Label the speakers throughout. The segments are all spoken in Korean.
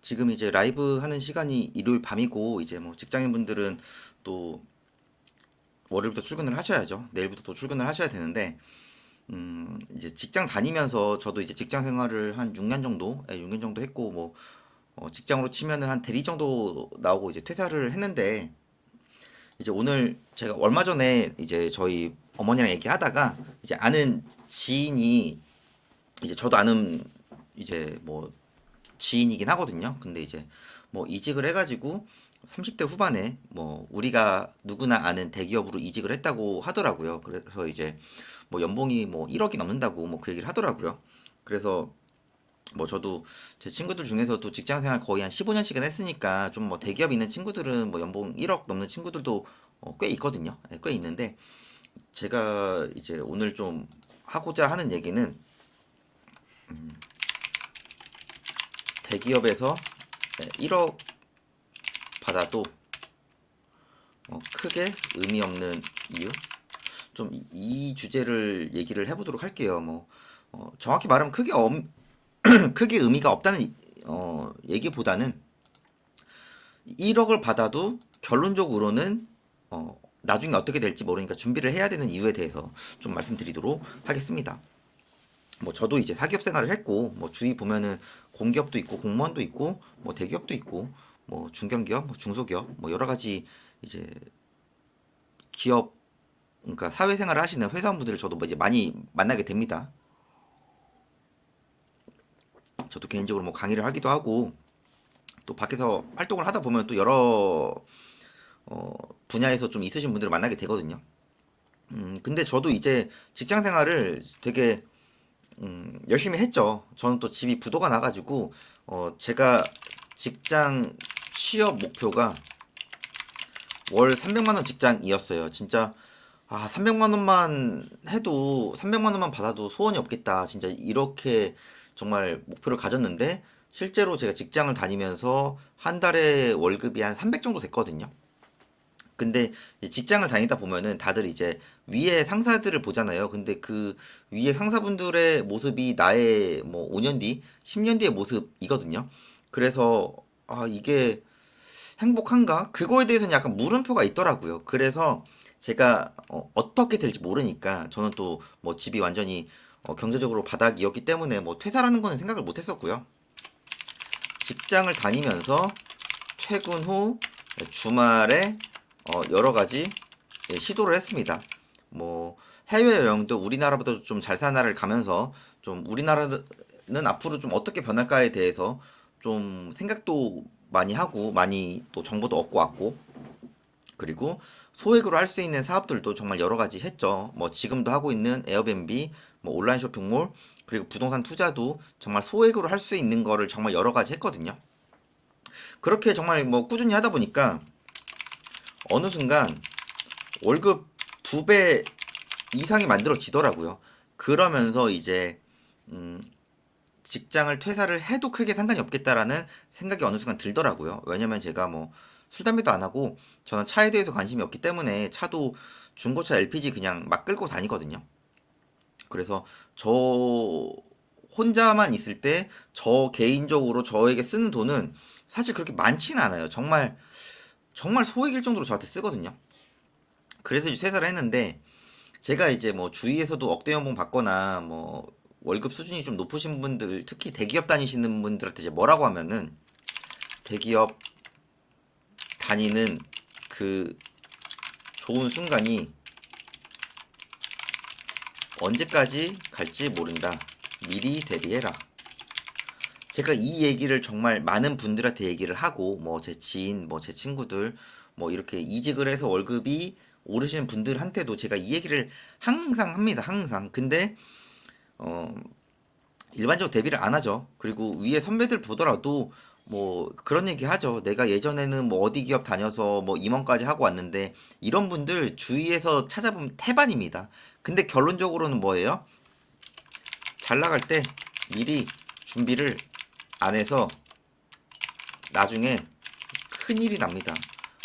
Speaker 1: 지금 이제 라이브 하는 시간이 일요일 밤이고 이제 뭐 직장인분들은 또 월요일부터 출근을 하셔야죠. 내일부터 또 출근을 하셔야 되는데 이제 직장 다니면서 저도 이제 직장 생활을 한 6년 정도, 6년 정도 했고 뭐 직장으로 치면은 한 대리 정도 나오고 이제 퇴사를 했는데 이제 오늘 제가 얼마 전에 이제 저희 어머니랑 얘기하다가 이제 아는 지인이 이제 저도 아는 이제 뭐 지인이긴 하거든요. 근데 이제 뭐 이직을 해가지고 30대 후반에 뭐 우리가 누구나 아는 대기업으로 이직을 했다고 하더라고요. 그래서 이제 뭐 연봉이 뭐 1억이 넘는다고 뭐 그 얘기를 하더라고요. 그래서 뭐 저도 제 친구들 중에서도 직장 생활 거의 한 15년씩은 했으니까 좀 뭐 대기업 있는 친구들은 뭐 연봉 1억 넘는 친구들도 꽤 있거든요. 꽤 있는데 제가 이제 오늘 좀 하고자 하는 얘기는 대기업에서 1억 받아도 크게 의미 없는 이유? 좀 이 주제를 얘기를 해보도록 할게요. 뭐 정확히 말하면 크게 의미가 없다는 얘기보다는 1억을 받아도 결론적으로는 나중에 어떻게 될지 모르니까 준비를 해야 되는 이유에 대해서 좀 말씀드리도록 하겠습니다. 뭐 저도 이제 사기업 생활을 했고 뭐 주위 보면은 공기업도 있고 공무원도 있고 뭐 대기업도 있고 뭐 중견기업, 뭐 중소기업 뭐 여러 가지 이제 기업 그러니까 사회생활을 하시는 회사원분들을 저도 뭐 이제 많이 만나게 됩니다. 저도 개인적으로 뭐 강의를 하기도 하고 또 밖에서 활동을 하다 보면 또 여러 분야에서 좀 있으신 분들을 만나게 되거든요. 근데 저도 이제 직장 생활을 되게 열심히 했죠. 저는 또 집이 부도가 나가지고 제가 직장 취업 목표가 월 300만 원 직장이었어요. 진짜 300만 원만 해도 300만 원만 받아도 소원이 없겠다. 진짜 이렇게 정말 목표를 가졌는데 실제로 제가 직장을 다니면서 한 달에 월급이 한 300 정도 됐거든요. 근데 이 직장을 다니다 보면은 다들 이제 위에 상사들을 보잖아요. 근데 그 위에 상사분들의 모습이 나의 뭐 5년 뒤, 10년 뒤의 모습이거든요. 그래서 이게 행복한가? 그거에 대해서는 약간 물음표가 있더라고요. 그래서 제가 떻게 될지 모르니까 저는 또 뭐 집이 완전히 경제적으로 바닥이었기 때문에 뭐 퇴사라는 거는 생각을 못 했었고요. 직장을 다니면서 퇴근 후 주말에 여러 가지 시도를 했습니다. 뭐 해외여행도 우리나라보다 좀 잘 사는 나라를 가면서 좀 우리나라는 앞으로 좀 어떻게 변할까에 대해서 좀 생각도 많이 하고 많이 또 정보도 얻고 왔고 그리고 소액으로 할 수 있는 사업들도 정말 여러 가지 했죠. 뭐 지금도 하고 있는 에어비앤비, 뭐 온라인 쇼핑몰 그리고 부동산 투자도 정말 소액으로 할 수 있는 거를 정말 여러 가지 했거든요. 그렇게 정말 뭐 꾸준히 하다 보니까 어느 순간 월급 2배 이상이 만들어지더라고요. 그러면서 이제 음, 직장을 퇴사를 해도 크게 상관이 없겠다라는 생각이 어느 순간 들더라고요. 왜냐면 제가 뭐 술, 담배도 안 하고 저는 차에 대해서 관심이 없기 때문에 차도 중고차 LPG 그냥 막 끌고 다니거든요. 그래서 저 혼자만 있을 때 저 개인적으로 저에게 쓰는 돈은 사실 그렇게 많지는 않아요. 정말 정말 소액일 정도로 저한테 쓰거든요. 그래서 이제 퇴사를 했는데 제가 이제 뭐 주위에서도 억대 연봉 받거나 뭐 월급 수준이 좀 높으신 분들, 특히 대기업 다니시는 분들한테 이제 뭐라고 하면은 대기업 다니는 그 좋은 순간이 언제까지 갈지 모른다. 미리 대비해라. 제가 이 얘기를 정말 많은 분들한테 얘기를 하고 뭐 제 지인, 뭐 제 친구들 뭐 이렇게 이직을 해서 월급이 오르시는 분들한테도 제가 이 얘기를 항상 합니다. 항상. 근데 어 일반적으로 대비를 안 하죠. 그리고 위에 선배들 보더라도 뭐 그런 얘기 하죠. 내가 예전에는 뭐 어디 기업 다녀서 뭐 임원까지 하고 왔는데 이런 분들 주위에서 찾아보면 태반입니다. 근데 결론적으로는 뭐예요? 잘 나갈 때 미리 준비를 안 해서 나중에 큰일이 납니다.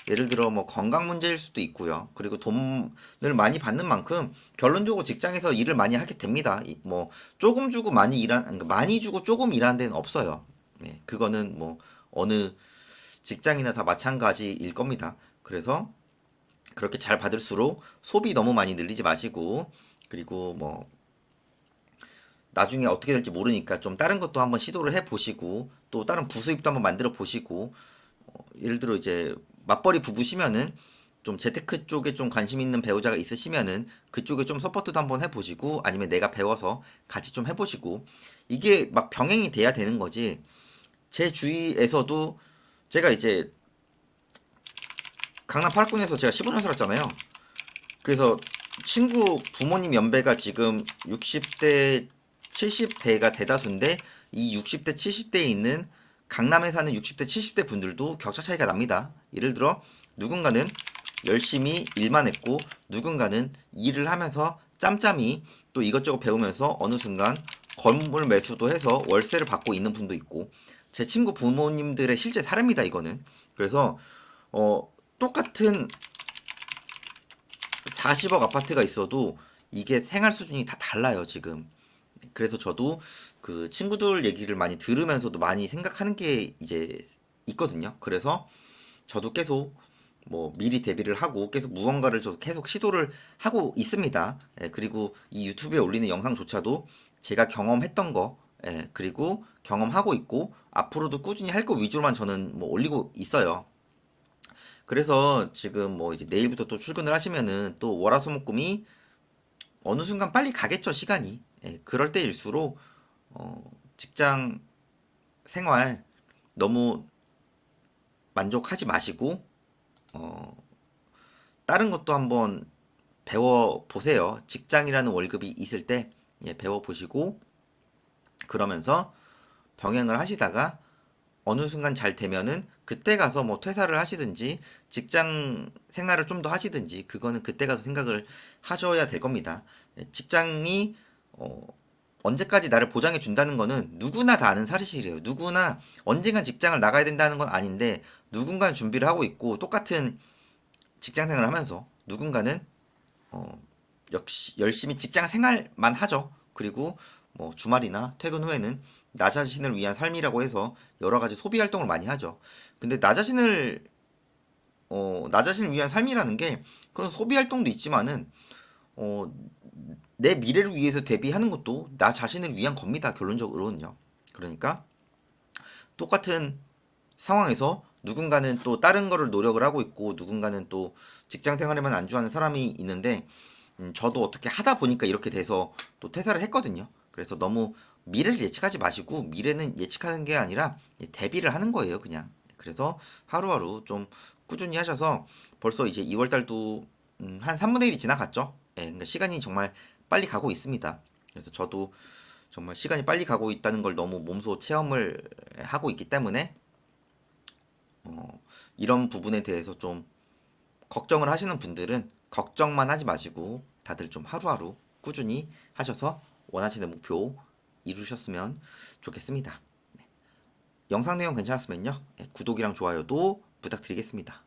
Speaker 1: 예를 들어 뭐 건강 문제일 수도 있고요. 그리고 돈을 많이 받는 만큼 결론적으로 직장에서 일을 많이 하게 됩니다. 뭐 조금 주고 많이 일한 그러니까 많이 주고 조금 일하는 데는 없어요. 네, 그거는 뭐 어느 직장이나 다 마찬가지일 겁니다. 그래서 그렇게 잘 받을수록 소비 너무 많이 늘리지 마시고, 그리고 뭐 나중에 어떻게 될지 모르니까 좀 다른 것도 한번 시도를 해 보시고, 또 다른 부수입도 한번 만들어 보시고, 예를 들어 이제 맞벌이 부부시면은 좀 재테크 쪽에 좀 관심 있는 배우자가 있으시면은 그쪽에 좀 서포트도 한번 해보시고, 아니면 내가 배워서 같이 좀 해보시고, 이게 막 병행이 돼야 되는 거지. 제 주위에서도 제가 이제 강남 팔군에서 제가 15년 살았잖아요. 그래서 친구 부모님 연배가 지금 60대, 70대가 대다수인데, 이 60대, 70대에 있는 강남에 사는 60대, 70대 분들도 격차 차이가 납니다. 예를 들어 누군가는 열심히 일만 했고, 누군가는 일을 하면서 짬짬이 또 이것저것 배우면서 어느 순간 건물 매수도 해서 월세를 받고 있는 분도 있고, 제 친구 부모님들의 실제 사례입니다, 이거는. 그래서 똑같은 40억 아파트가 있어도 이게 생활 수준이 다 달라요, 지금. 그래서 저도 그 친구들 얘기를 많이 들으면서도 많이 생각하는 게 이제 있거든요. 그래서 저도 계속 뭐 미리 대비를 하고 계속 무언가를 저 계속 시도를 하고 있습니다. 예, 그리고 이 유튜브에 올리는 영상조차도 제가 경험했던 거, 예, 그리고 경험하고 있고 앞으로도 꾸준히 할 거 위주로만 저는 뭐 올리고 있어요. 그래서 지금 뭐 이제 내일부터 또 출근을 하시면은 또 월화수목금이 어느 순간 빨리 가겠죠, 시간이. 예, 그럴 때일수록 직장 생활 너무 만족하지 마시고 어, 다른 것도 한번 배워 보세요. 직장이라는 월급이 있을 때 예, 배워 보시고, 그러면서 병행을 하시다가 어느 순간 잘 되면은 그때 가서 뭐 퇴사를 하시든지 직장 생활을 좀 더 하시든지, 그거는 그때 가서 생각을 하셔야 될 겁니다. 예, 직장이 어, 언제까지 나를 보장해 준다는 거는 누구나 다 아는 사실이에요. 누구나 언젠간 직장을 나가야 된다는 건 아닌데, 누군가는 준비를 하고 있고 똑같은 직장 생활을 하면서 누군가는 어, 역시 열심히 직장 생활만 하죠. 그리고 뭐 주말이나 퇴근 후에는 나 자신을 위한 삶이라고 해서 여러 가지 소비 활동을 많이 하죠. 근데 나 자신을 위한 삶이라는 게 그런 소비 활동도 있지만은 어, 내 미래를 위해서 대비하는 것도 나 자신을 위한 겁니다. 결론적으로는요. 그러니까 똑같은 상황에서 누군가는 또 다른 거를 노력을 하고 있고, 누군가는 또 직장 생활에만 안주하는 사람이 있는데, 저도 어떻게 하다 보니까 이렇게 돼서 또 퇴사를 했거든요. 그래서 너무 미래를 예측하지 마시고, 미래는 예측하는 게 아니라 대비를 하는 거예요, 그냥. 그래서 하루하루 좀 꾸준히 하셔서 벌써 이제 2월 달도 한 3분의 1이 지나갔죠. 예, 그러니까 시간이 정말 빨리 가고 있습니다. 그래서 저도 정말 시간이 빨리 가고 있다는 걸 너무 몸소 체험을 하고 있기 때문에 이런 부분에 대해서 좀 걱정을 하시는 분들은 걱정만 하지 마시고 다들 좀 하루하루 꾸준히 하셔서 원하시는 목표 이루셨으면 좋겠습니다. 영상 내용 괜찮았으면요, 구독이랑 좋아요도 부탁드리겠습니다.